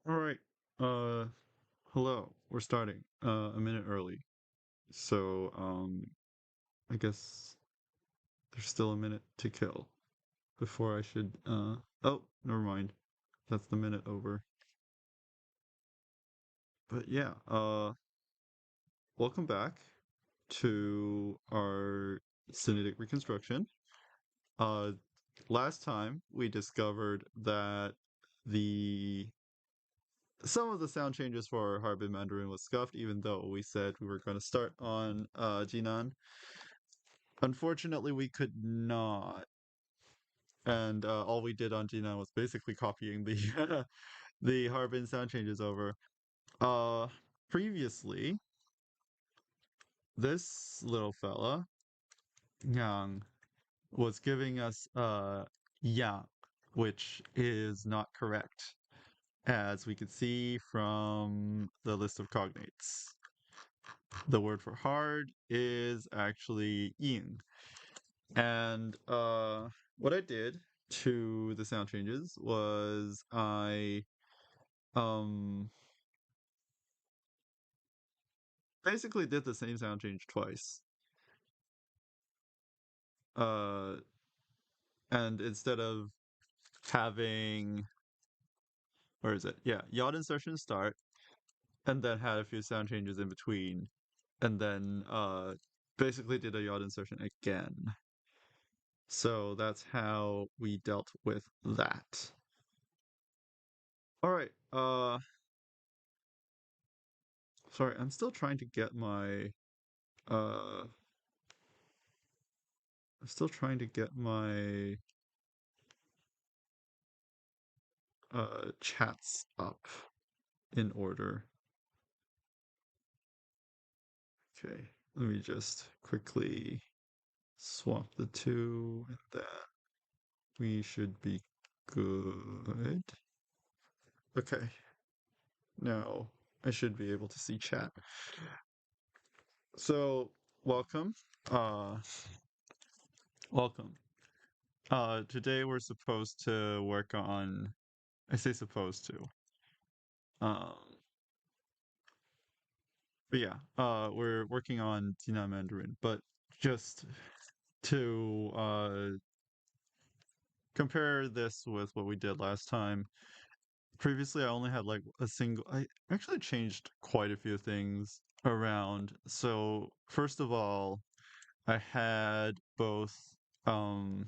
All right. Uh, hello. We're starting a minute early. So, I guess there's still a minute to kill before I should oh, never mind. That's the minute over. But yeah, welcome back to our Synthetic Reconstruction. Uh, last time we discovered that the some of the sound changes for Harbin Mandarin was scuffed, even though we said we were going to start on Jinan. Unfortunately, we could not, and all we did on Jinan was basically copying the the Harbin sound changes over. Uh, Previously, this little fella Yang was giving us Yang, which is not correct, as we could see from the list of cognates. The word for hard is actually yin. And what I did to the sound changes was I um basically did the same sound change twice. Uh and instead of having, where is it? Yeah, yod insertion start and then had a few sound changes in between and then basically did a yod insertion again. So that's how we dealt with that. All right. Sorry, I'm still trying to get my uh I'm still trying to get my chats up in order. Okay, let me just quickly swap the two and then we should be good. Okay, now I should be able to see chat. So, welcome. Uh welcome. Today we're supposed to work on, I say supposed to. Um but yeah, we're working on Jinan Mandarin, but just to compare this with what we did last time. Previously, I only had like a single. I actually changed quite a few things around. So, first of all, I had um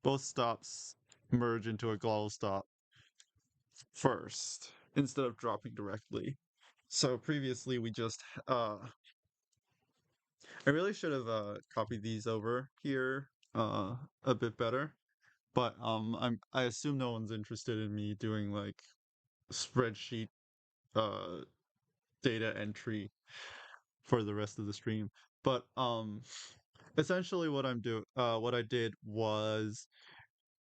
both stops merge into a glottal stop first instead of dropping directly. So previously we just I really should have copied these over here a bit better. But I assume no one's interested in me doing like spreadsheet uh data entry for the rest of the stream. But essentially what I did was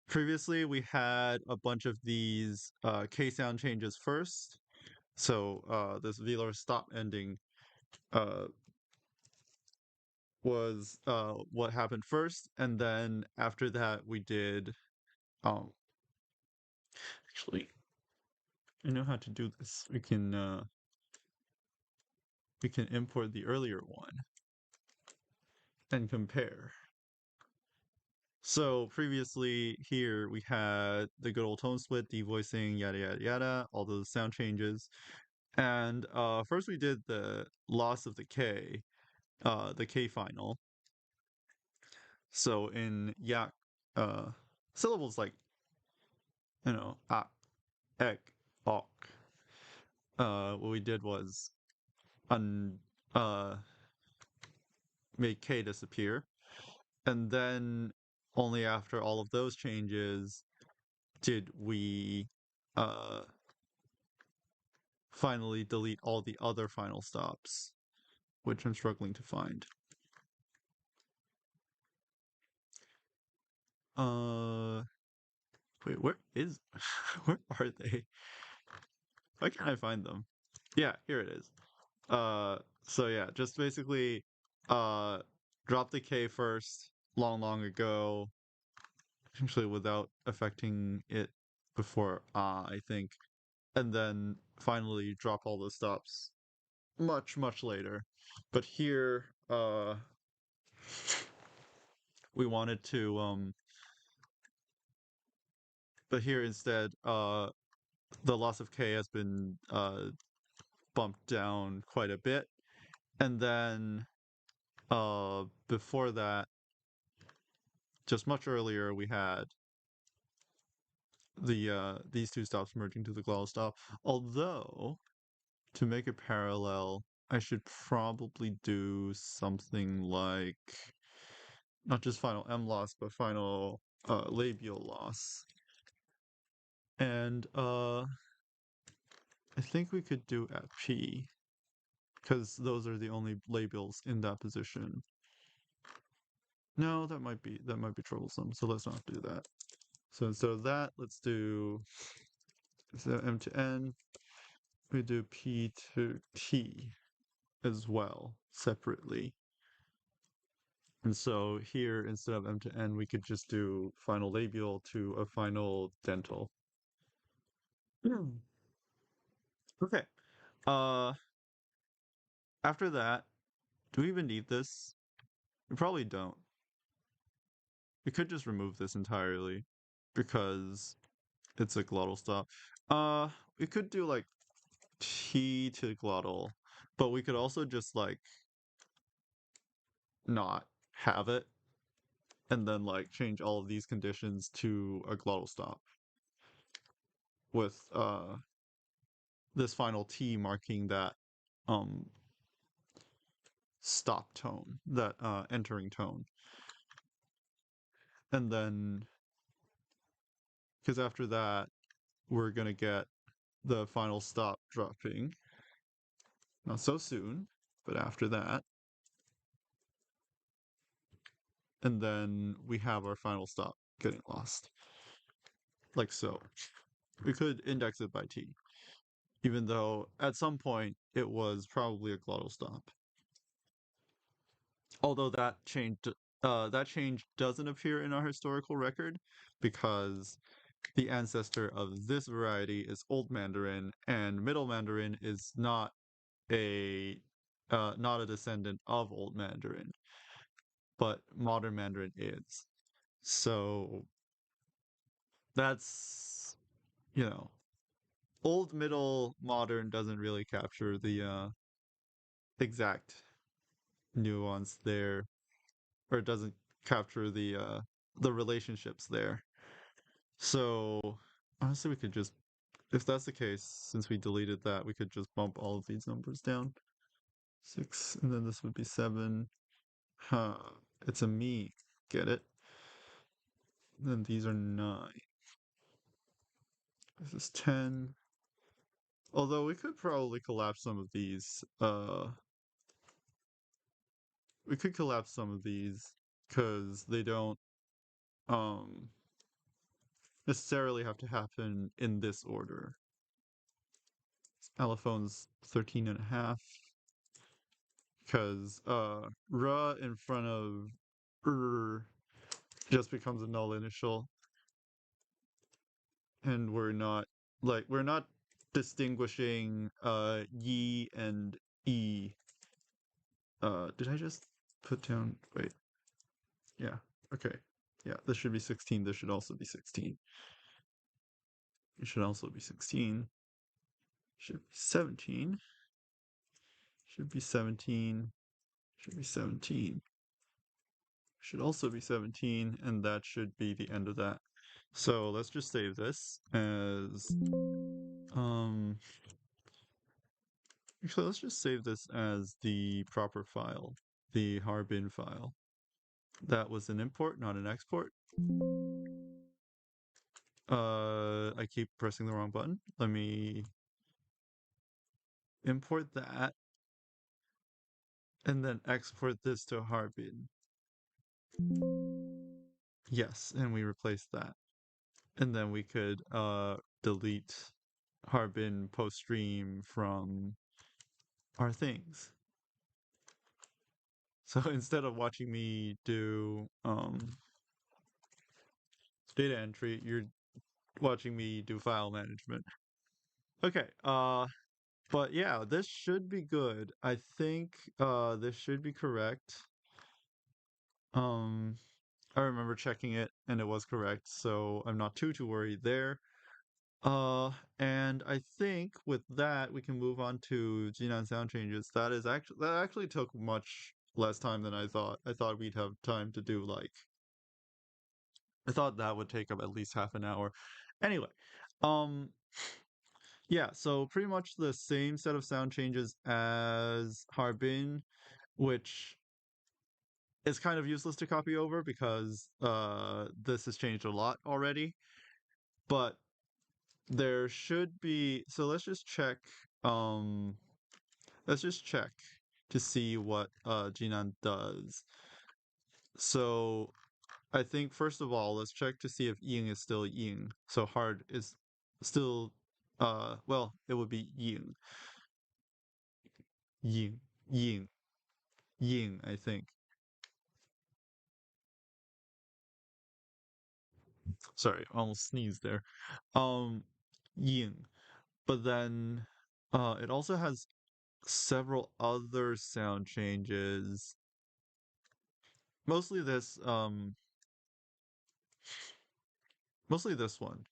previously we had a bunch of these K sound changes first. So this velar stop ending uh was what happened first, and then after that we did um actually I know how to do this. We can import the earlier one and compare. So previously here we had the good old tone split, devoicing, yada yada yada, all those sound changes. And first we did the loss of the K final. So in yak syllables like ak, ek, ok, what we did was un uh make K disappear. And then only after all of those changes did we uh finally delete all the other final stops, which I'm struggling to find. Uh Wait, where is where are they? Why can't I find them? Yeah, here it is. So yeah, just basically uh drop the K first long ago, actually without affecting it before I think. and then finally drop all the stops much, much later. But here, we wanted to, but here instead, the loss of K has been bumped down quite a bit. And then before that, just much earlier, we had these two stops merging to the glottal stop. Although, to make it parallel, I should probably do something like not just final M loss, but final labial loss. And I think we could do at P, because those are the only labials in that position. No, that might be troublesome, so let's not do that. So instead of that, let's do instead of M to N, we do P to T as well, separately. And so here, instead of M to N, we could just do final labial to a final dental. Okay. Uh, After that, do we even need this? We probably don't. We could just remove this entirely because it's a glottal stop. We could do like T to glottal, but we could also just like not have it and then like change all of these conditions to a glottal stop with this final T marking that um stop tone, that entering tone. And then because after that we're gonna get the final stop dropping. Not so soon, but after that. And then we have our final stop getting lost. Like so. We could index it by T, even though at some point it was probably a glottal stop. Although that change doesn't appear in our historical record because the ancestor of this variety is Old Mandarin, and Middle Mandarin is not a descendant of Old Mandarin, but Modern Mandarin is. So that's you know, Old, Middle, Modern doesn't really capture the exact nuance there, or it doesn't capture the relationships there. So honestly, we could just, if that's the case, since we deleted that, we could just bump all of these numbers down. 6, and then this would be 7. Huh. It's a me. Get it? Then these are 9. This is 10. Although we could probably collapse some of these. We could collapse some of these because they don't um necessarily have to happen in this order. Allophone's 13 and a half. Because ra in front of just becomes a null initial, and we're not distinguishing yi and e. Did I just put down, wait, yeah, okay, yeah, this should be 16, this should also be 16, it should also be 16, should be 17, should be 17, should be 17, should also be 17, and that should be the end of that. So let's just save this as actually let's just save this as the proper file, the Harbin file. That was an import, not an export. I keep pressing the wrong button. Let me import that and then export this to Harbin. Yes, and we replace that. And then we could delete Harbin post stream from our things. So instead of watching me do data entry, you're watching me do file management. Okay. But yeah, this should be good. I think this should be correct. Um, I remember checking it and it was correct, so I'm not too worried there. Uh, and I think with that we can move on to Jinan sound changes. That actually took much less time than I thought. I thought we'd have time to do like I thought that would take up at least half an hour. Anyway, um, yeah, so pretty much the same set of sound changes as Harbin, which is kind of useless to copy over because this has changed a lot already. But there should be, so um let's just check to see what Jinan does. So I think first of all, let's check to see if ying is still ying. So hard is still well, it would be ying. Ying. Ying. Ying, I think. Sorry, almost sneezed there. Um Ying. But then it also has several other sound changes. Mostly this mostly this one,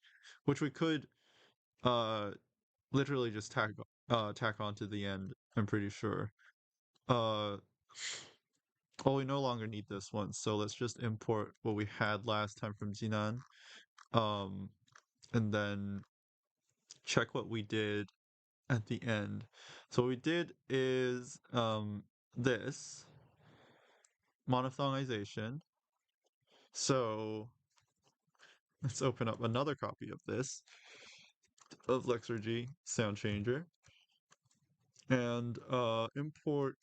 which we could uh literally just tack onto the end, I'm pretty sure. Uh well, we no longer need this one, so let's just import what we had last time from Jinan. Um and then check what we did at the end. So what we did is this monophthongization. So let's open up another copy of this of Lexergy sound changer and import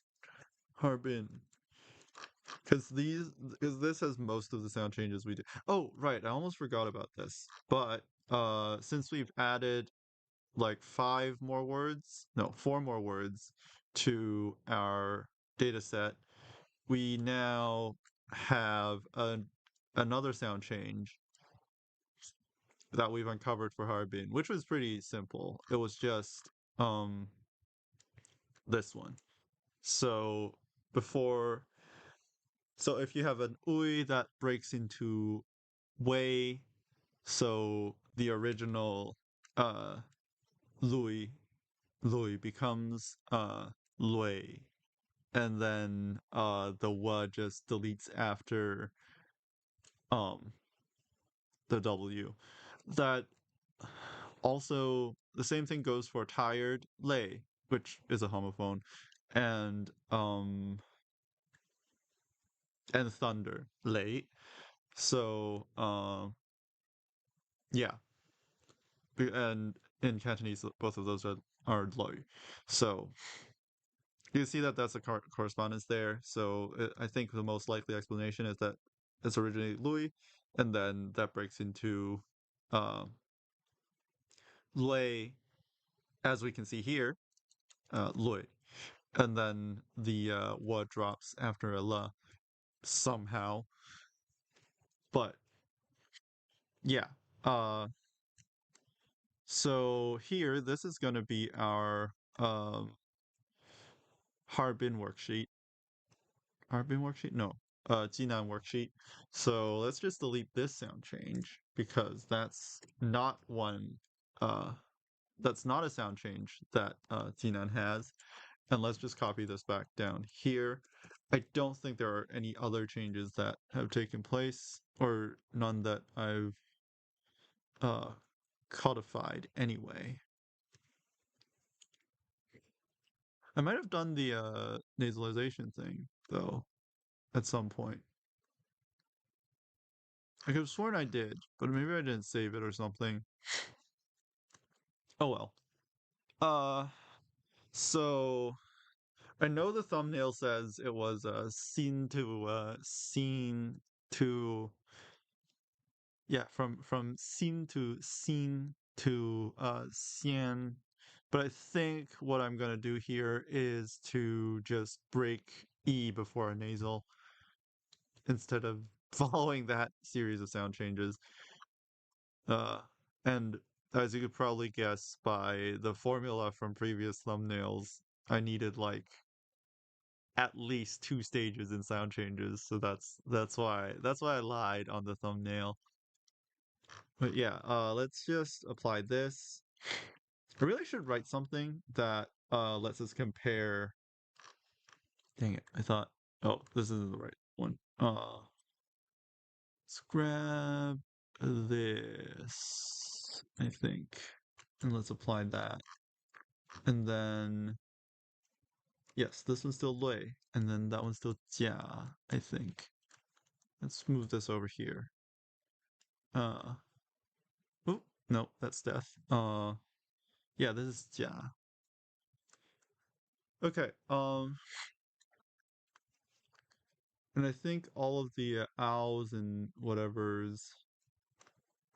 Harbin because this has most of the sound changes we did. Oh, right, I almost forgot about this. But since we've added like four more words to our data set, we now have another sound change that we've uncovered for Harbin, which was pretty simple. It was just um this one. So before, so if you have an ui that breaks into wei, so the original uh lui lui becomes lui, and then the wa just deletes after um the w. That also the same thing goes for tired lay, which is a homophone, and thunder late. So yeah, and in Cantonese both of those are low. So you see that that's a correspondence there. So I think the most likely explanation is that it's originally Louis, and then that breaks into uh, Lei, as we can see here, Lui, and then the wa drops after a la somehow. But yeah, uh, so here this is going to be our Harbin worksheet. Harbin worksheet? No. Jinan worksheet. So let's just delete this sound change because uh that's not a sound change that Jinan has. And let's just copy this back down here. I don't think there are any other changes that have taken place, or none that I've uh codified anyway. I might have done the nasalization thing though at some point. I could have sworn I did, but maybe I didn't save it or something. Oh well. Uh, so I know the thumbnail says it was scene to yeah, from scene to xian. But I think what I'm gonna do here is to just break E before a nasal instead of following that series of sound changes. Uh, and as you could probably guess by the formula from previous thumbnails, I needed like at least two stages in sound changes, so that's why I lied on the thumbnail. But yeah, let's just apply this. I really should write something that lets us compare. Dang it, I thought, oh, this isn't the right one. Let's grab this, I think, and let's apply that. And then, yes, this one's still Lui, and then that one's still Jia, I think. Let's move this over here. Uh, oh, no, that's death. Yeah, this is Jia. Okay, and I think all of the owls and whatever's.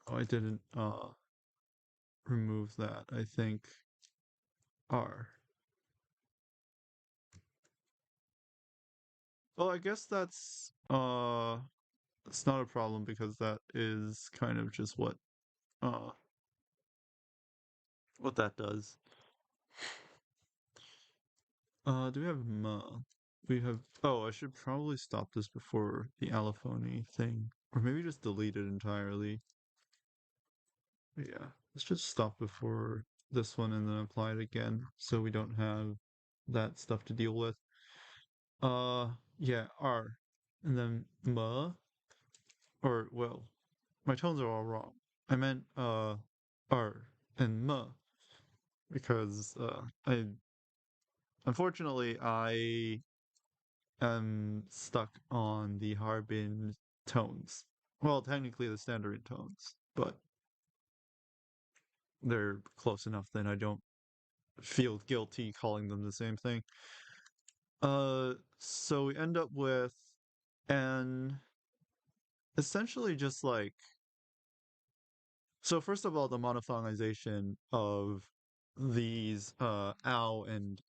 Oh, I didn't remove that. I think are. Well, I guess it's not a problem because that is kind of just uh what that does. Do we have we have oh, I should probably stop this before the allophony thing. Or maybe just delete it entirely. But yeah, let's just stop before this one and then apply it again so we don't have that stuff to deal with. Yeah, R. And then M. Or, well, my tones are all wrong. I meant, R and M because, unfortunately, I am stuck on the Harbin tones. Well, technically the standard tones, but they're close enough that I don't feel guilty calling them the same thing. So we end up with an essentially just like so first of all, the monophthongization of these ow and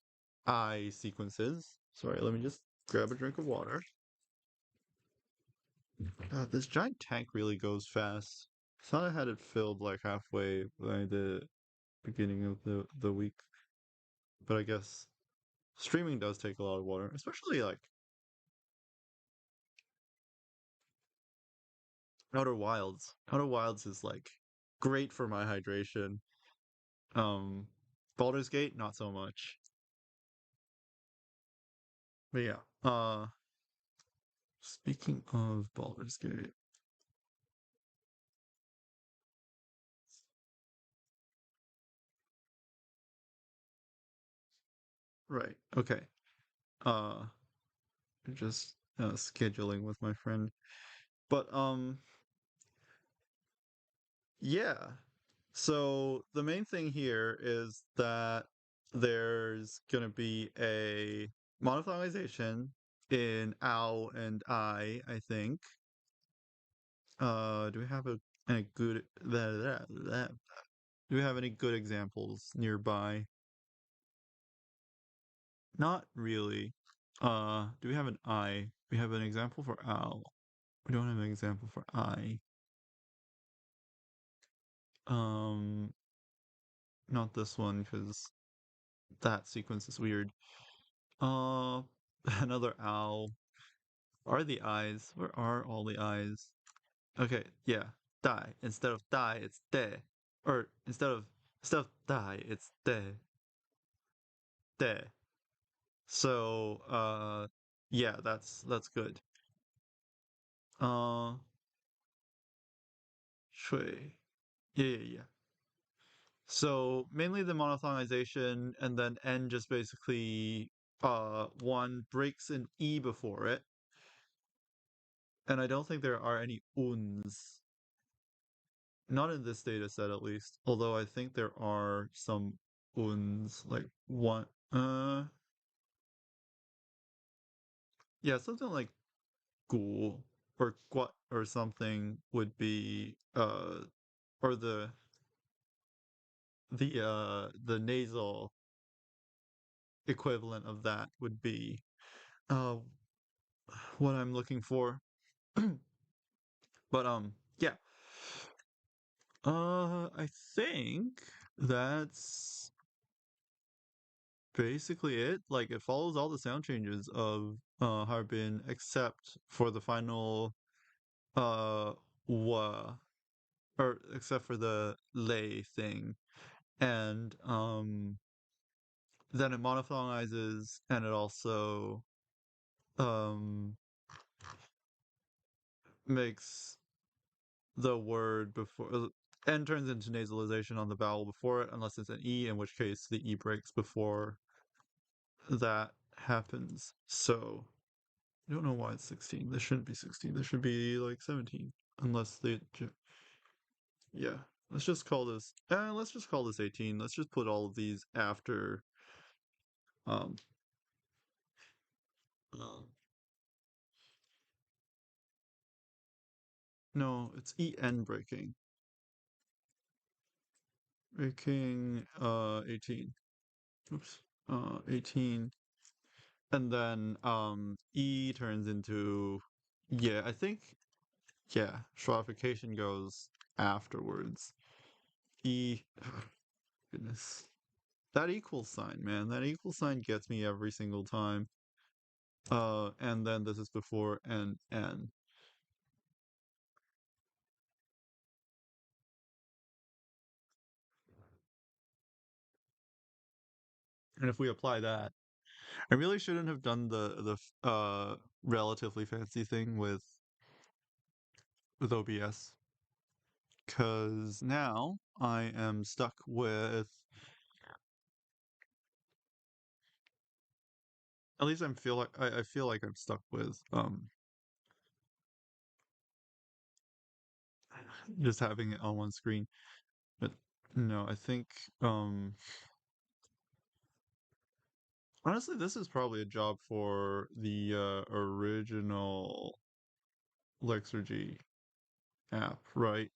I sequences. Sorry, let me just grab a drink of water. God, this giant tank really goes fast. I thought I had it filled like halfway by the beginning of the week, but I guess streaming does take a lot of water, especially like Outer Wilds. Outer Wilds is like great for my hydration. Um, Baldur's Gate, not so much. But yeah. Speaking of Baldur's Gate, right? Okay. Uh, just scheduling with my friend, but yeah. So the main thing here is that there's gonna be a monophthongization in ow and I think. Do we have a good do we have any good examples nearby? Not really. Do we have an I? We have an example for owl. We don't have an example for I. Um, not this one because that sequence is weird. Uh, another owl. Are the eyes? Where are all the eyes? Okay, yeah. Die. Instead of die, it's de. Or instead of die, it's de. De. So, yeah, that's good. Uh, shui. Yeah, yeah, yeah. So mainly the monophthongization, and then N just basically one breaks an E before it, and I don't think there are any uns. Not in this data set at least. Although I think there are some uns, like one yeah, something like gu or guat or something would be or the nasal equivalent of that would be uh what I'm looking for. But yeah. I think that's basically it. Like it follows all the sound changes of Harbin except for the final wa, or except for the lay thing. And then it monophthongizes and it also um makes the word before N turns into nasalization on the vowel before it, unless it's an E, in which case the E breaks before that happens. So I don't know why it's 16. This shouldn't be 16. This should be like 17. Unless they, yeah. Let's just call this 18. Let's just put all of these after, um, uh, no, it's EN breaking. Breaking, 18. Oops. 18. And then, E turns into, yeah, I think, yeah, schwaffification goes afterwards. E, goodness. That equals sign, man. That equal sign gets me every single time. And then this is before N. And if we apply that, I really shouldn't have done the relatively fancy thing with OBS, because now I am stuck with. At least I feel like I'm stuck with just having it on one screen. But no, I think um honestly this is probably a job for the original Lexergy app, right?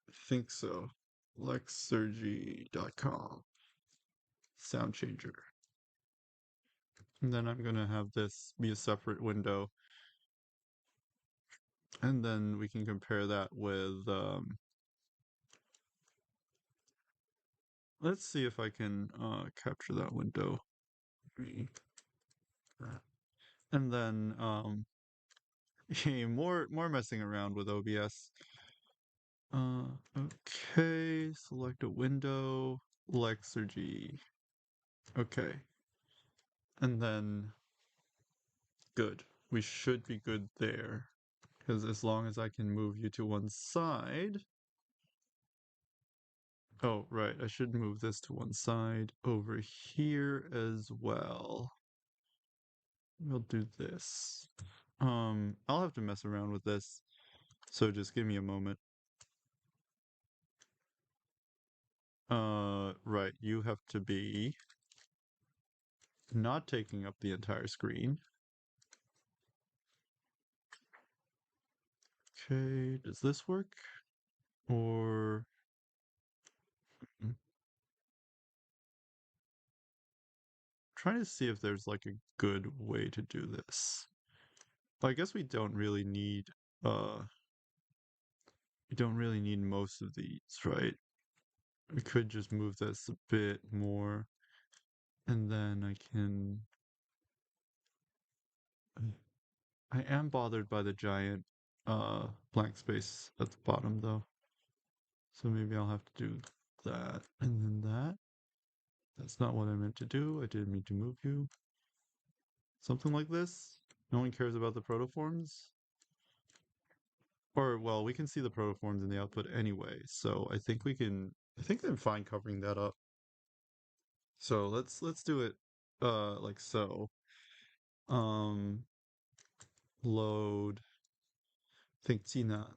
I think so. Lexergy.com sound changer. And then I'm gonna have this be a separate window, and then we can compare that with let's see if I can capture that window. And then yeah, more messing around with OBS. Okay, select a window, Lexergy. Okay, and then good. We should be good there. Because as long as I can move you to one side. Oh, right, I should move this to one side over here as well. We'll do this. I'll have to mess around with this. So just give me a moment. Right, you have to be not taking up the entire screen. Okay, does this work? Or trying to see if there's like a good way to do this. Well, I guess we don't really need most of these, right? We could just move this a bit more, and then I am bothered by the giant blank space at the bottom though. So maybe I'll have to do that and then that. That's not what I meant to do. I didn't mean to move you. Something like this. No one cares about the protoforms. Or well, we can see the protoforms in the output anyway. So I think I'm fine covering that up. So let's do it like so. Um load think Jinan.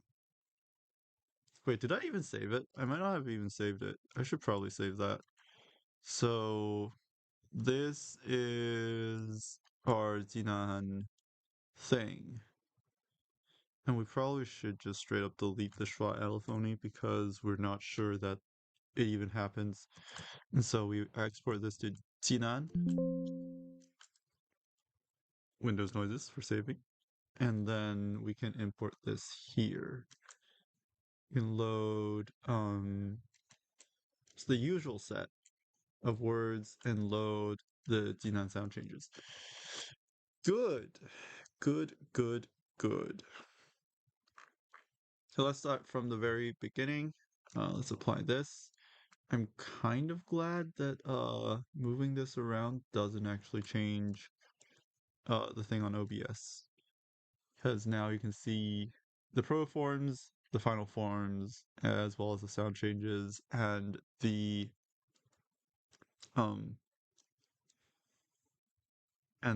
Wait, did I even save it? I might not have even saved it. I should probably save that. So this is our Jinan thing. And we probably should just straight up delete the schwa allophony because we're not sure that it even happens. And so we export this to Jinan, Windows noises for saving. And then we can import this here. You can load it's the usual set of words and load the Jinan sound changes. Good. Good, good, good. So let's start from the very beginning. Let's apply this. I'm kind of glad that moving this around doesn't actually change the thing on OBS. Because now you can see the protoforms, the final forms, as well as the sound changes and um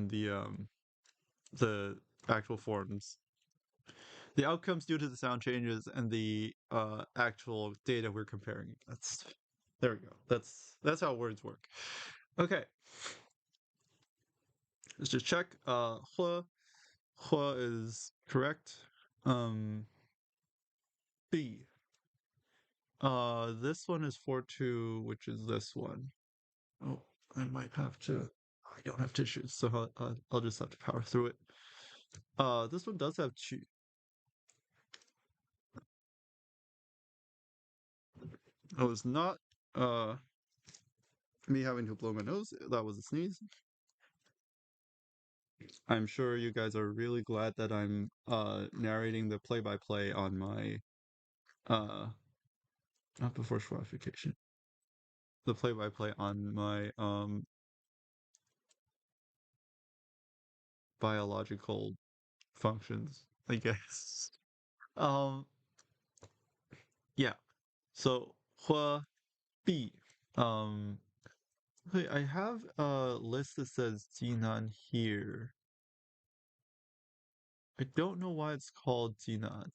the the actual forms, the outcomes due to the sound changes and the actual data we're comparing against. There we go. That's how words work. Okay, let's just check. Hua is correct. Um, B. This one is 4-2, which is this one. Oh, I might have to. I don't have tissues, so I'll just have to power through it. This one does have chi. Oh, it's not uh me having to blow my nose. That was a sneeze. I'm sure you guys are really glad that I'm narrating the play-by-play on my uh not before shorification. The play-by-play on my biological functions, I guess. Um yeah. So Hua Bi. Um wait, I have a list that says Jinan here. I don't know why it's called Jinan.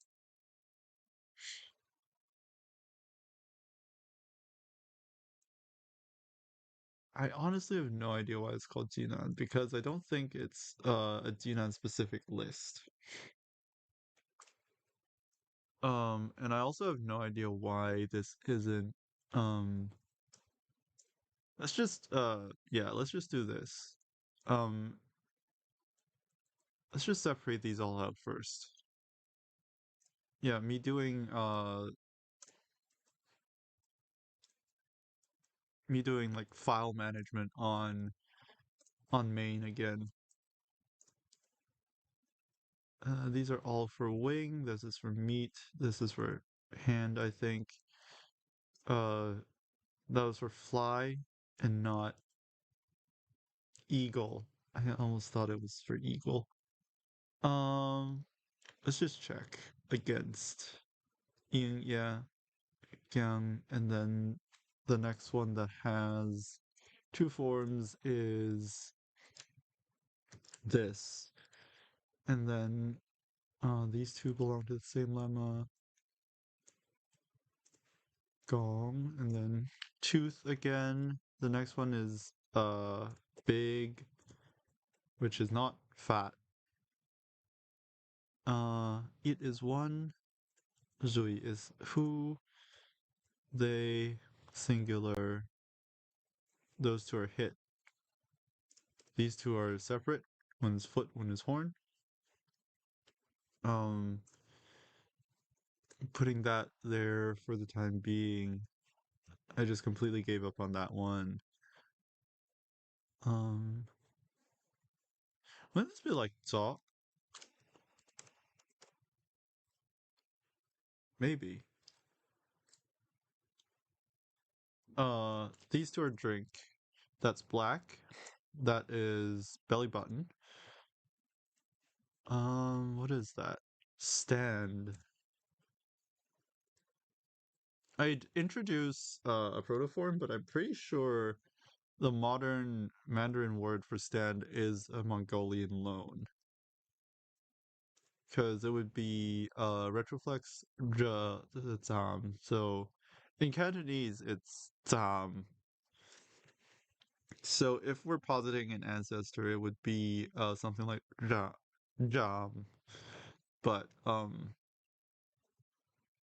I honestly have no idea why it's called Jinan because I don't think it's a Jinan specific list. And I also have no idea why this isn't um let's just yeah, let's just do this. Um let's just separate these all out first. Yeah, me doing like file management on main again. These are all for wing, this is for meat, this is for hand, I think. Uh that was for fly and not eagle. I almost thought it was for eagle. Um let's just check against Yin, yeah, Yang, and then the next one that has two forms is this. And then these two belong to the same lemma. Gong, and then tooth again. The next one is big, which is not fat. It is one. Zui is who. They singular. Those two are hit. These two are separate. One is foot, one is horn. Um, putting that there for the time being. I just completely gave up on that one. Um, wouldn't this be like Zaw? Maybe. These two are drink. That's black. That is belly button. What is that? Stand. I'd introduce a protoform, but I'm pretty sure the modern Mandarin word for stand is a Mongolian loan. Because it would be retroflex zam. So in Cantonese it's zam. So if we're positing an ancestor, it would be something like jam. But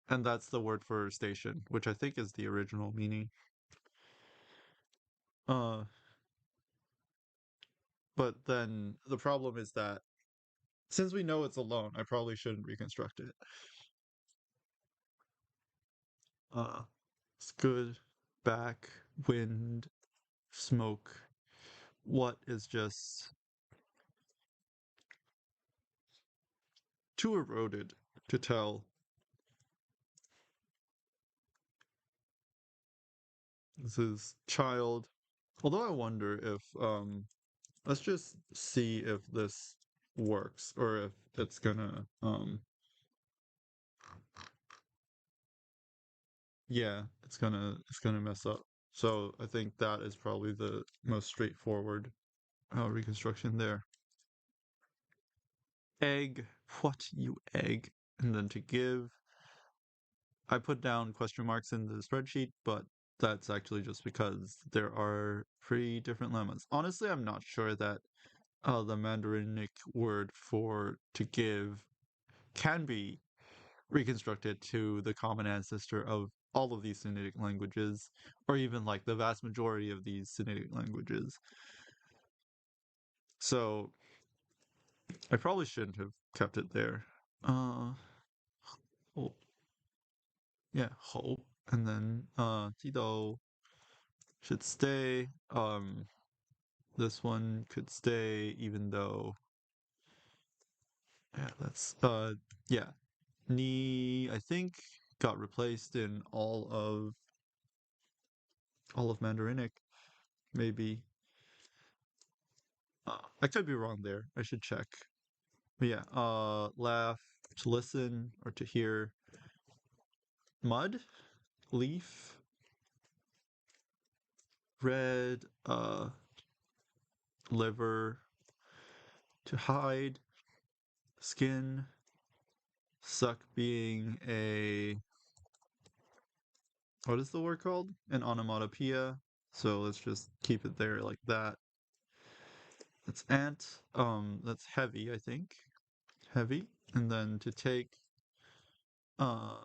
and that's the word for station, which I think is the original meaning. Uh, but then the problem is that since we know it's a loan, I probably shouldn't reconstruct it. Uh, it's good. Back, wind, smoke. What is just too eroded to tell. This is child. Although I wonder if let's just see if this works or if it's gonna yeah, it's gonna mess up. So I think that is probably the most straightforward reconstruction there. Egg, what you egg? And then to give, I put down question marks in the spreadsheet, but that's actually just because there are pretty different lemmas. Honestly, I'm not sure that the Mandarinic word for to give can be reconstructed to the common ancestor of all of these Sinitic languages, or even like the vast majority of these Sinitic languages. So I probably shouldn't have kept it there. Oh, yeah, ho. And then Tito should stay. This one could stay even though yeah, that's yeah. Ni I think got replaced in all of Mandarinic, maybe. I could be wrong there. I should check. But yeah, laugh, to listen or to hear. Mud, leaf, red, liver, to hide, skin, suck being a what is the word called? An onomatopoeia. So let's just keep it there like that. That's ant. That's heavy, I think. Heavy. And then to take uh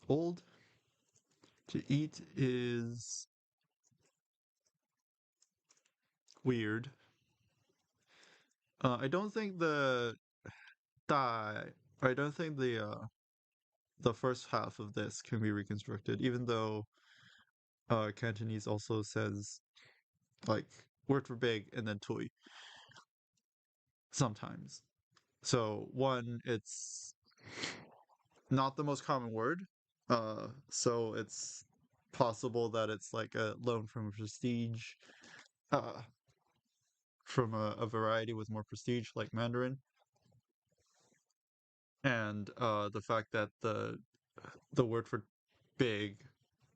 old. To eat is weird. I don't think the die. I don't think the first half of this can be reconstructed, even though Cantonese also says like word for big and then toy sometimes. So one, it's not the most common word. So it's possible that it's like a loan from prestige, uh, from a variety with more prestige, like Mandarin, and the fact that the word for big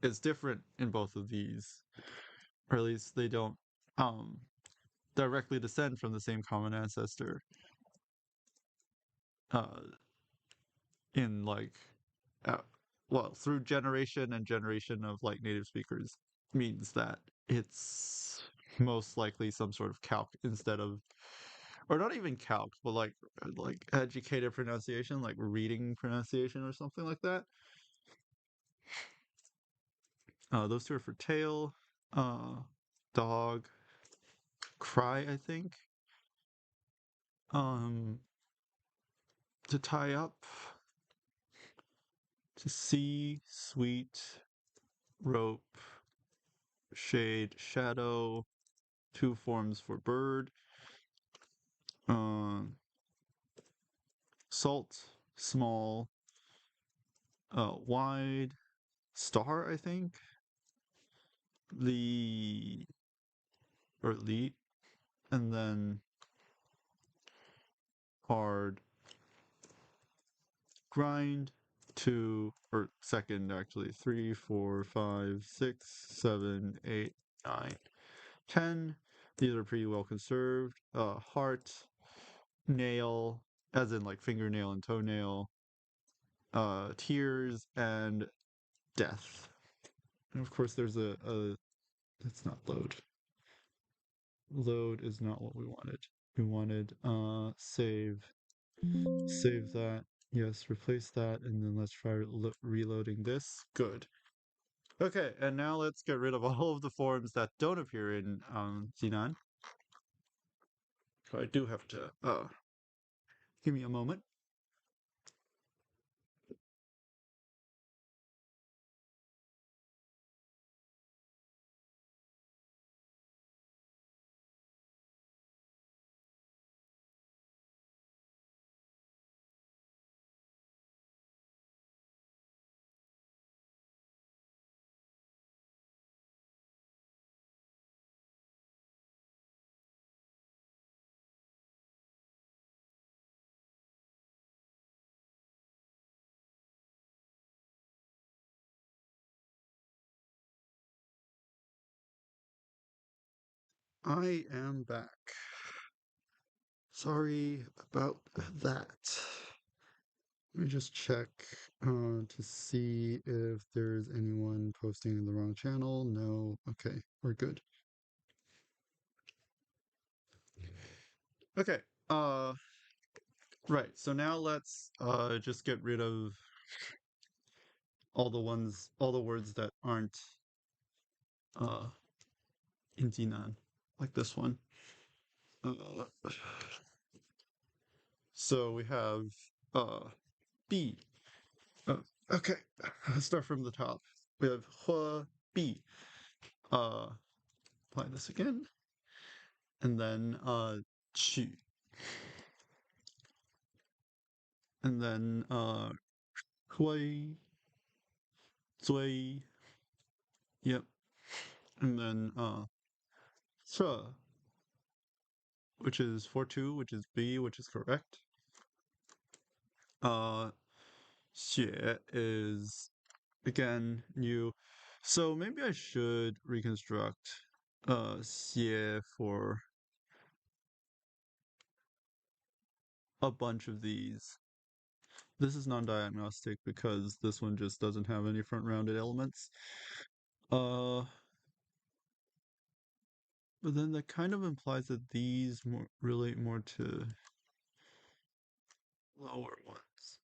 is different in both of these, or at least they don't um directly descend from the same common ancestor. Uh, in like uh, well through generation and generation of like native speakers means that it's most likely some sort of calc instead of or not even calc but like educated pronunciation like reading pronunciation or something like that. Those two are for tail, uh dog, cry I think, um to tie up, to see, sweet, rope, shade, shadow, two forms for bird, um, salt, small, wide, star, I think, the or elite, and then hard, grind, two or second actually, three, four, five, six, 7, 8, 9, 10. These are pretty well conserved. Heart, nail, as in like fingernail and toenail, tears, and death. And of course, there's a that's not load. Load is not what we wanted. We wanted save. Save that. Yes, replace that, and then let's try reloading this. Good. Okay, and now let's get rid of all of the forms that don't appear in Jinan. So I do have to give me a moment. I am back. Sorry about that. Let me just check to see if there's anyone posting in the wrong channel. No. Okay, we're good. Okay. Right. So now let's just get rid of all the words that aren't uh in Jinan, like this one. Uh, so we have B. Uh, okay, let's start from the top. We have Hua B. Uh, apply this again, and then Qu, and then Hui, Zui. Yep, and then Ce, which is 4-2, which is B, which is correct. Uh, Xue is again new. So maybe I should reconstruct Xie for a bunch of these. This is non-diagnostic because this one just doesn't have any front-rounded elements. Uh, but then that kind of implies that these relate more to lower ones.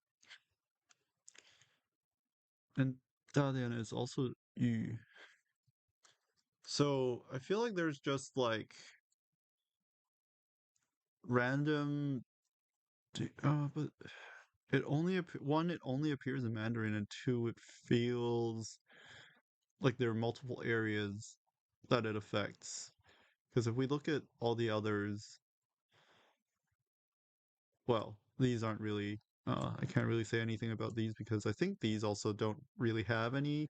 And Dalian is also Yu. So I feel like there's just like random, but it only one, it only appears in Mandarin, and two, it feels like there are multiple areas that it affects. Because if we look at all the others, well, these aren't really. I can't really say anything about these because I think these also don't really have any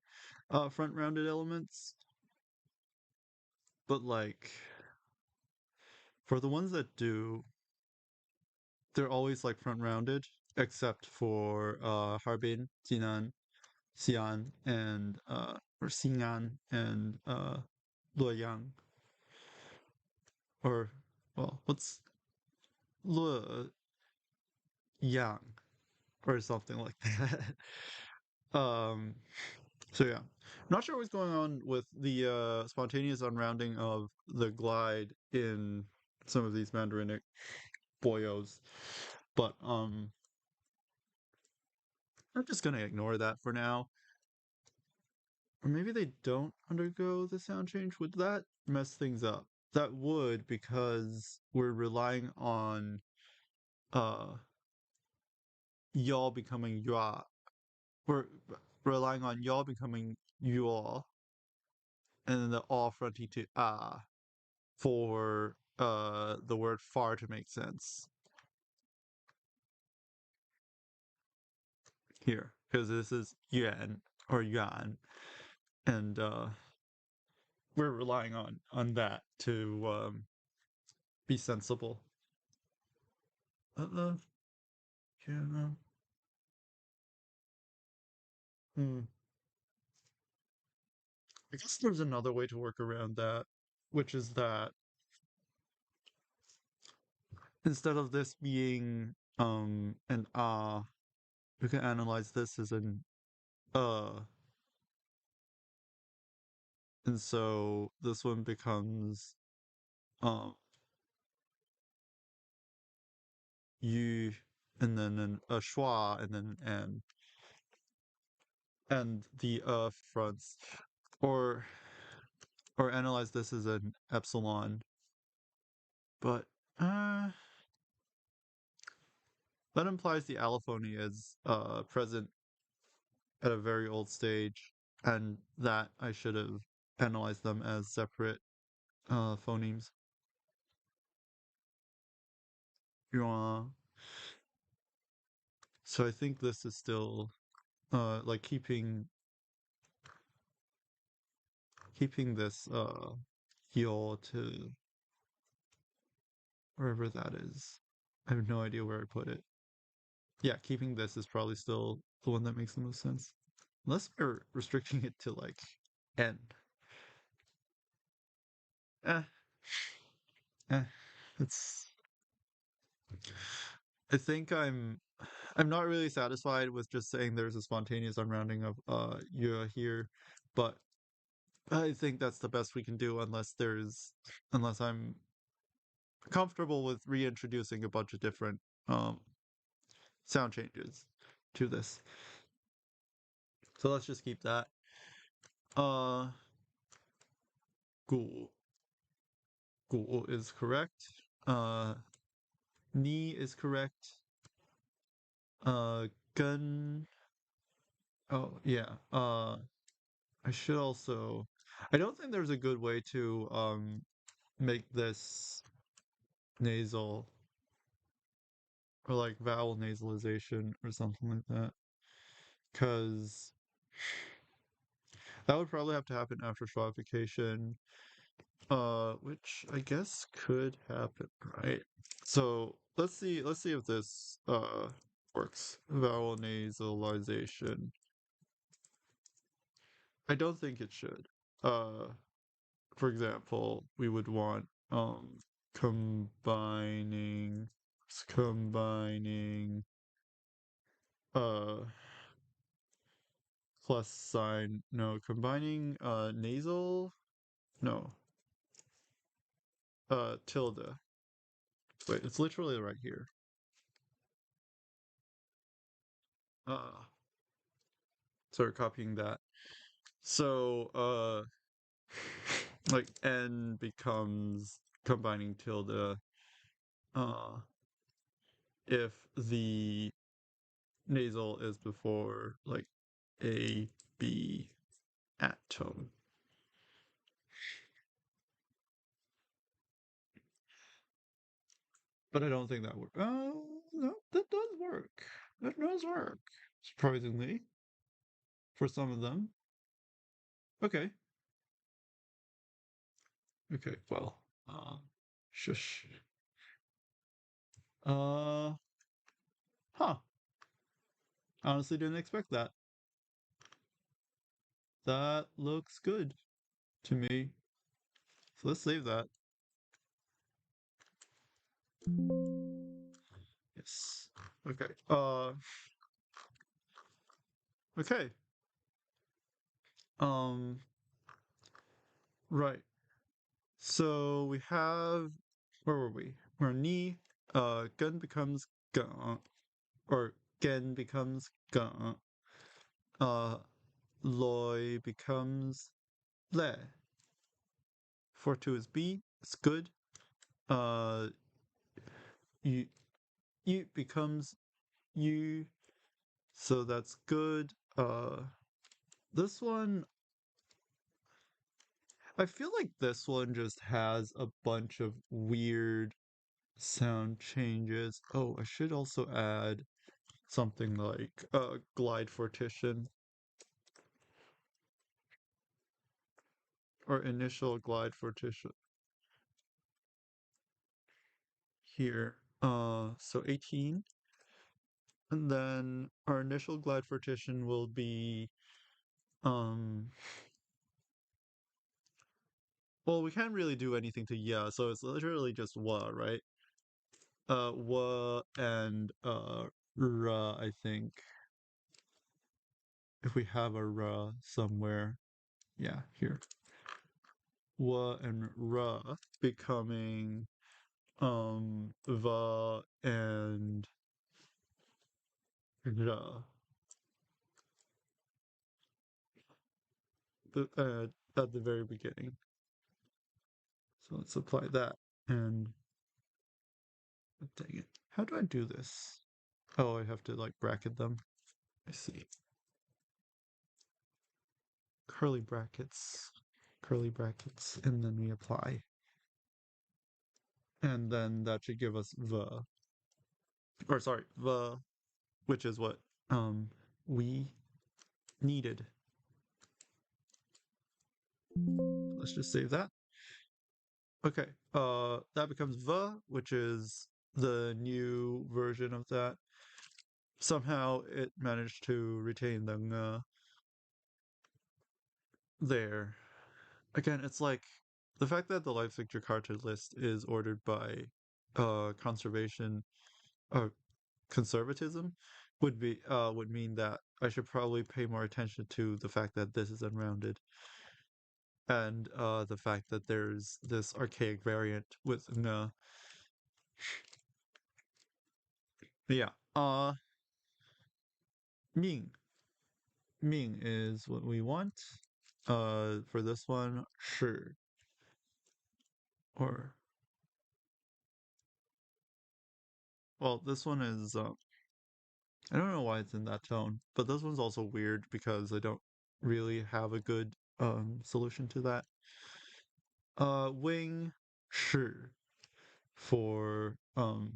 front-rounded elements. But like for the ones that do, they're always like front-rounded, except for Harbin, Jinan, Xi'an, and or Xing'an and Luoyang, or well, what's Luoyang or something like that. um, so yeah, not sure what's going on with the spontaneous unrounding of the glide in some of these Mandarinic boyos, but I'm just gonna ignore that for now. Or maybe they don't undergo the sound change. Would that mess things up? That would, because we're relying on uh y'all becoming ya. We're relying on y'all becoming y'all, and then the all fronting to ah for the word far to make sense here, because this is yuan or yuan, and we're relying on that to be sensible. Uh, yeah. Hmm. I guess there's another way to work around that, which is that instead of this being an ah, we can analyze this as an uh, and so this one becomes um you, and then a schwa, and then an, and the fronts, or analyze this as an epsilon, but that implies the allophony is present at a very old stage, and that I should have analyzed them as separate phonemes. Yeah. So I think this is still like keeping this heel to wherever that is. I have no idea where I put it. Yeah, keeping this is probably still the one that makes the most sense. Unless we're restricting it to like n. Eh. Eh, it's. I think I'm not really satisfied with just saying there's a spontaneous unrounding of yeah here, but I think that's the best we can do unless I'm comfortable with reintroducing a bunch of different um sound changes to this. So let's just keep that. Uh Gu Gu is correct. Ni is correct. Gun. Oh yeah. I should also. I don't think there's a good way to make this nasal or like vowel nasalization or something like that, because that would probably have to happen after schwaffication, which I guess could happen, right? So let's see if this works. Vowel nasalization. I don't think it should. Uh, for example, we would want combining combining uh plus sign, no, combining nasal, no, tilde. Wait, it's literally right here. Uh Start copying that. So like n becomes combining tilde uh if the nasal is before like a b at tone. But I don't think that works. Oh no, that does work. That does work. Surprisingly, for some of them. Okay. Okay, well, shush. Uh, huh. Honestly, didn't expect that. That looks good to me. So let's save that. Yes. Okay. Okay. Um, right. So we have, where were we? We're ni. Gun becomes gun, or gen becomes gun. Uh, loy becomes le. 4-2 is B. It's good. Uh, you, you becomes you. So that's good. This one, I feel like this one just has a bunch of weird sound changes. Oh, I should also add something like glide fortition or initial glide fortition here. So 18. And then our initial glide fortition will be um well, we can't really do anything to yeah, so it's literally just wa, right? Wa and ra, I think. If we have a ra somewhere. Yeah, here. Wa and ra becoming va and ra. At the very beginning. So let's apply that. And dang it. How do I do this? Oh, I have to like bracket them. I see. Curly brackets, and then we apply. And then that should give us the, or sorry, the, which is what we needed. Let's just save that. Okay, that becomes the, which is the new version of that. Somehow it managed to retain the there. Again, it's like the fact that the life picture cartridge list is ordered by conservation or conservatism would mean that I should probably pay more attention to the fact that this is unrounded and the fact that there's this archaic variant with n. Yeah. Ming. Ming is what we want. For this one, sure. Or well, this one is I don't know why it's in that tone, but this one's also weird because I don't really have a good solution to that. Wing, sure. For oh,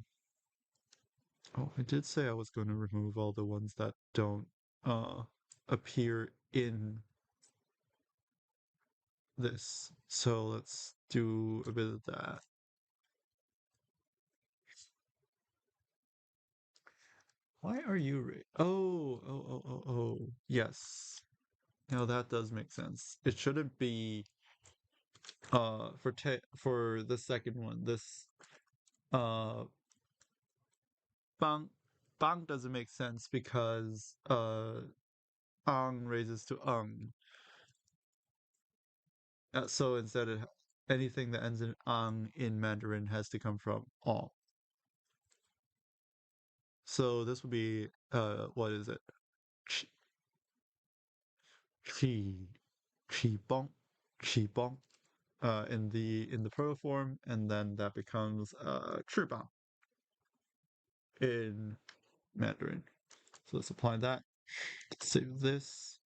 I did say I was going to remove all the ones that don't uh appear in this. So let's do a bit of that. Why are you oh. Yes. Now that does make sense. It shouldn't be for the second one. This uh bang bang doesn't make sense because ang raises to ung. So instead anything that ends in ang in Mandarin has to come from all. So this would be what is it? Chi chi chi bong chi bong in the protoform, and then that becomes 翅膀 in Mandarin. So let's apply that. Save this.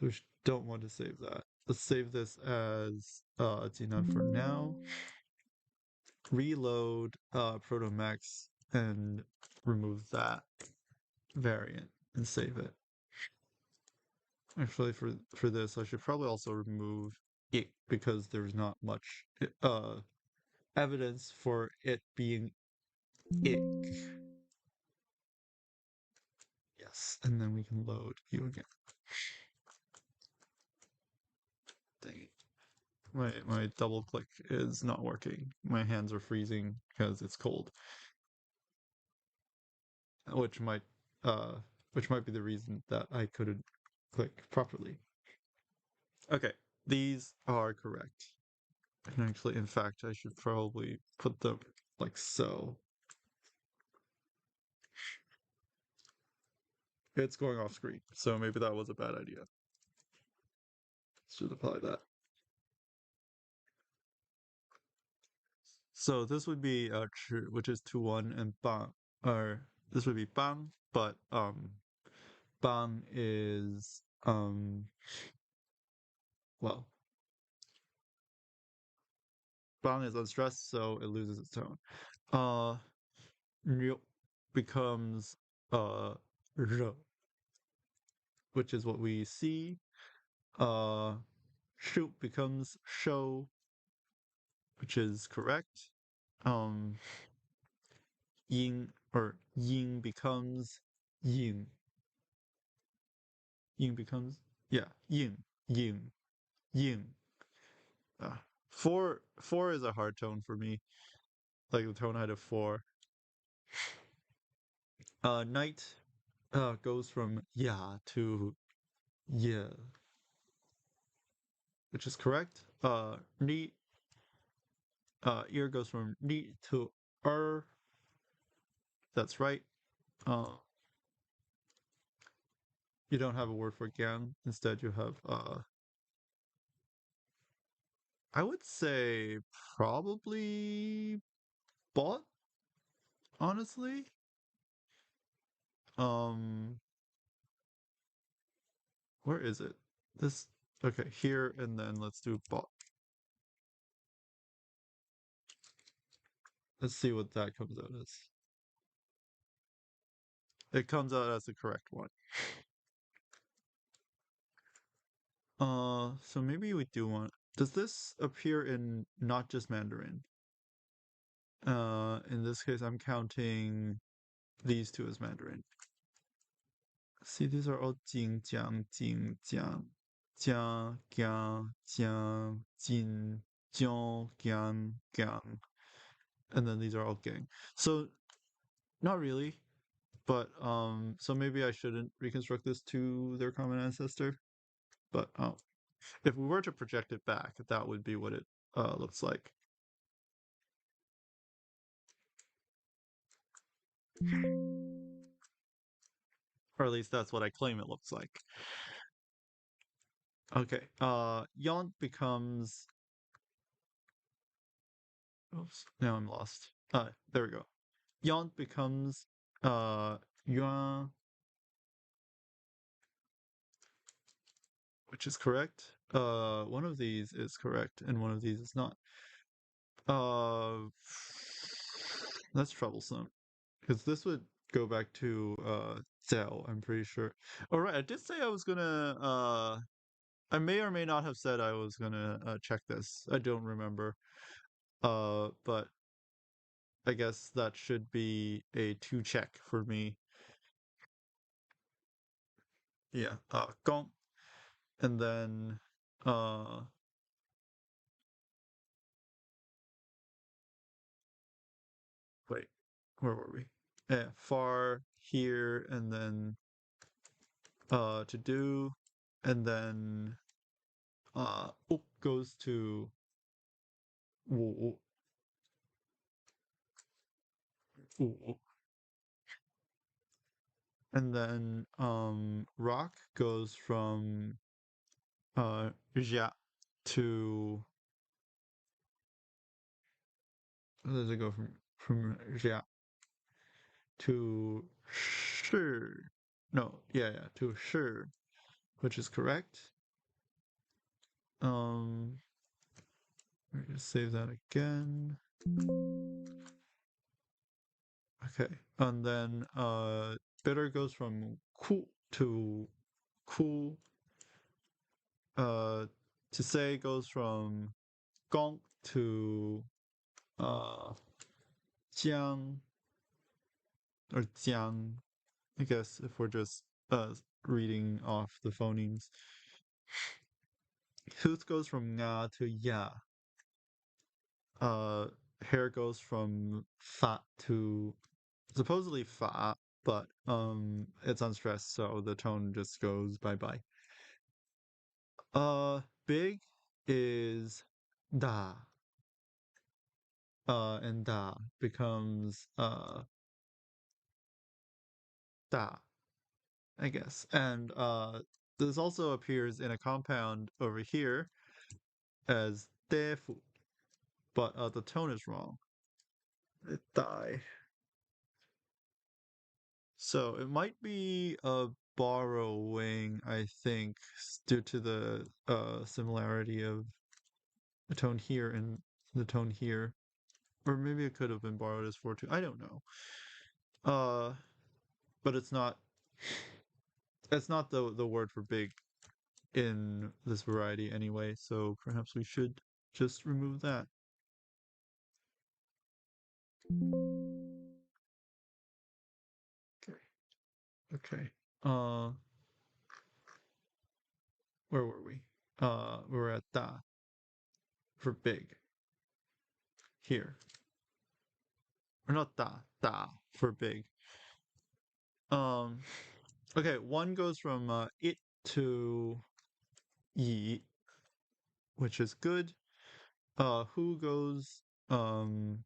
We don't want to save that. Let's save this as Jinan for now. Reload Protomax and remove that variant and save it. Actually, for this, I should probably also remove it because there's not much evidence for it being it. Yes, and then we can load you again. Dang it. My double click is not working. My hands are freezing because it's cold, which might uh which might be the reason that I couldn't click properly. Okay, these are correct. And actually, in fact, I should probably put them like so. It's going off screen, so maybe that was a bad idea. Should apply that. So this would be which is 2-1, and bang, or this would be bang, but bang is well, bang is unstressed, so it loses its tone. Uh, Nyo becomes r, which is what we see. Shoot becomes show, which is correct. Um, ying becomes yin. Ying becomes yeah, yin, yin. Uh, four is a hard tone for me, like the tone height of four. Night goes from ya to yeah, which is correct. Ni ear goes from ni to that's right. Uh, you don't have a word for gan. Instead, you have I would say probably bought, honestly. Um, where is it? This okay, here and then let's do bought. Let's see what that comes out as. It comes out as the correct one. So maybe we do want. Does this appear in not just Mandarin? In this case, I'm counting these two as Mandarin. See, these are all jing, jiang, jing, jiang, jia, jia, jiang, jin. jiang, gang, gang, and then these are all gang. So not really, but so maybe I shouldn't reconstruct this to their common ancestor. But if we were to project it back, that would be what it looks like. Or at least that's what I claim it looks like. Okay, Yont becomes. Oops, now I'm lost. There we go. Yont becomes Yuan, which is correct. One of these is correct, and one of these is not. Uh, that's troublesome because this would go back to Zhao, I'm pretty sure. All right, I did say I was gonna. I may or may not have said I was gonna check this. I don't remember. But I guess that should be a two check for me. Yeah. Gong, and then uh, wait, where were we? Yeah, far here, and then to do, and then up goes to wu, wu, and then rock goes from ja to where does it go from ja to shi? No, yeah, to shi, which is correct. Let me just save that again. Okay, and then bitter goes from ku to ku. Uh, to say goes from gong to uh jiang or jiang. I guess if we're just reading off the phonemes. Tooth goes from nga to ya. Uh, hair goes from fa to supposedly fa, but it's unstressed, so the tone just goes bye bye. Big is da. And da becomes da, I guess. And this also appears in a compound over here as defu, but the tone is wrong. It die. So it might be a borrowing, I think, due to the similarity of the tone here and the tone here. Or maybe it could have been borrowed as 4-2. I don't know. Uh, but it's not the word for big in this variety anyway, so perhaps we should just remove that. Okay. Okay. Uh, where were we? We were at da for big here. Or not da for big. Um, okay, one goes from it to yi, which is good. Who goes to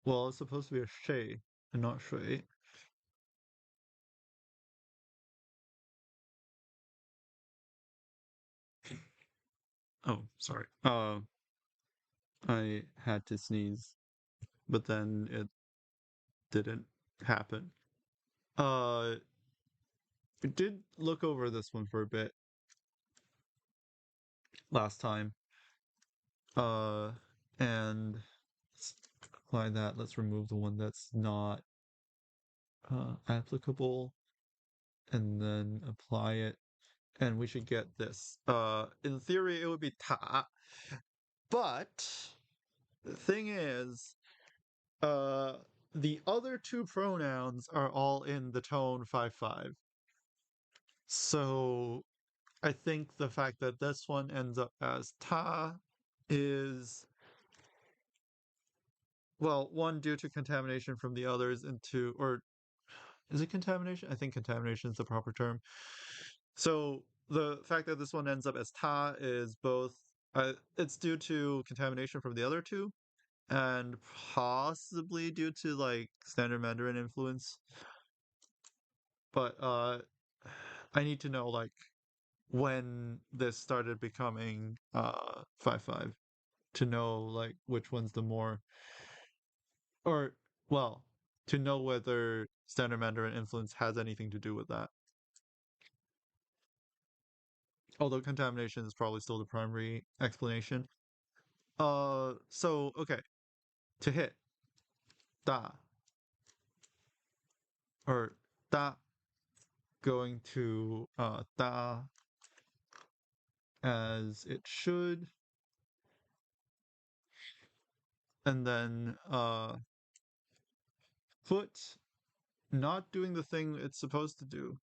well, it's supposed to be a shay and not shui. Oh, sorry. I had to sneeze, but then it didn't happen. I did look over this one for a bit last time. Uh, and let's apply that. Let's remove the one that's not applicable, and then apply it. And we should get this. In theory, it would be ta, but the thing is, uh, the other two pronouns are all in the tone 5-5. So I think the fact that this one ends up as ta is, well, one, due to contamination from the others, and two, or is it contamination? I think contamination is the proper term. So the fact that this one ends up as ta is both, it's due to contamination from the other two, and possibly due to like standard Mandarin influence. But I need to know like when this started becoming 5-5 to know like which one's the more, or well, to know whether standard Mandarin influence has anything to do with that. Although contamination is probably still the primary explanation. So okay, to hit da, or da, going to da as it should, and then foot not doing the thing it's supposed to do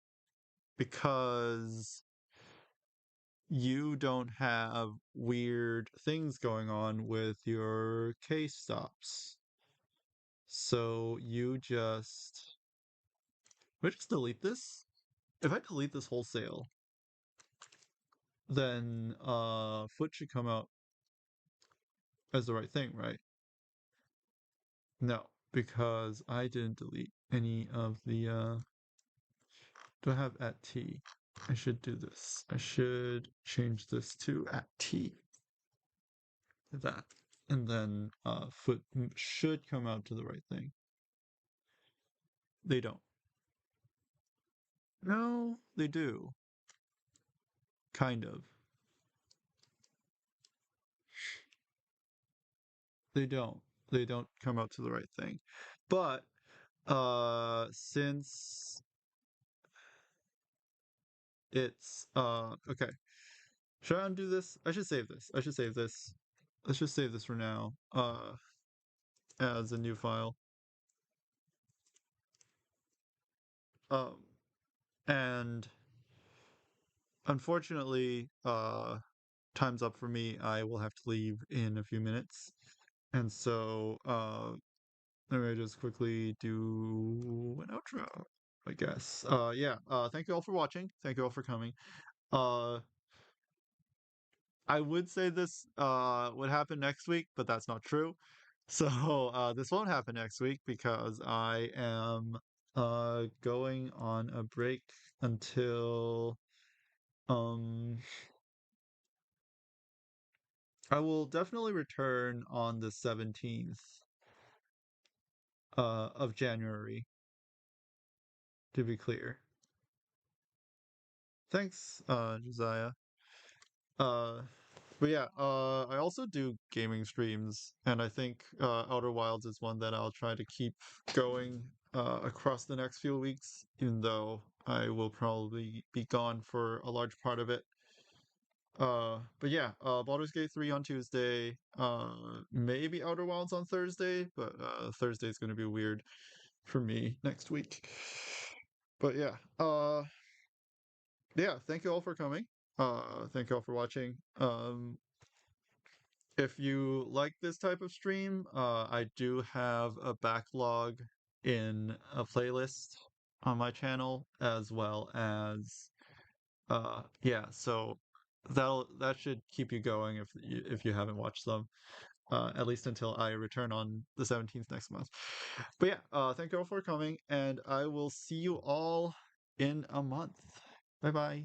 because you don't have weird things going on with your case stops. So you just, we just delete this. If I delete this wholesale, then foot should come out as the right thing, right? No, because I didn't delete any of the do I have at t? I should do this. I should change this to at t. That. And then foot should come out to the right thing. They don't. No, they do. Kind of. They don't. They don't come out to the right thing. But since it's okay. Should I undo this? I should save this. I should save this. Let's just save this for now. As a new file. Um and unfortunately, time's up for me. I will have to leave in a few minutes. And so let me just quickly do an outro, I guess. Yeah, thank you all for watching. Thank you all for coming. Uh I would say this would happen next week, but that's not true. So this won't happen next week because I am going on a break until um I will definitely return on the 17th of January, to be clear. Thanks, Josiah. Uh but yeah, I also do gaming streams, and I think Outer Wilds is one that I'll try to keep going across the next few weeks, even though I will probably be gone for a large part of it. But yeah, Baldur's Gate 3 on Tuesday, maybe Outer Wilds on Thursday, but Thursday is going to be weird for me next week. But yeah, yeah, thank you all for coming. Thank you all for watching. If you like this type of stream, I do have a backlog in a playlist on my channel, as well as yeah, so that should keep you going if you haven't watched them, at least until I return on the 17th next month. But yeah, thank you all for coming, and I will see you all in a month. Bye bye.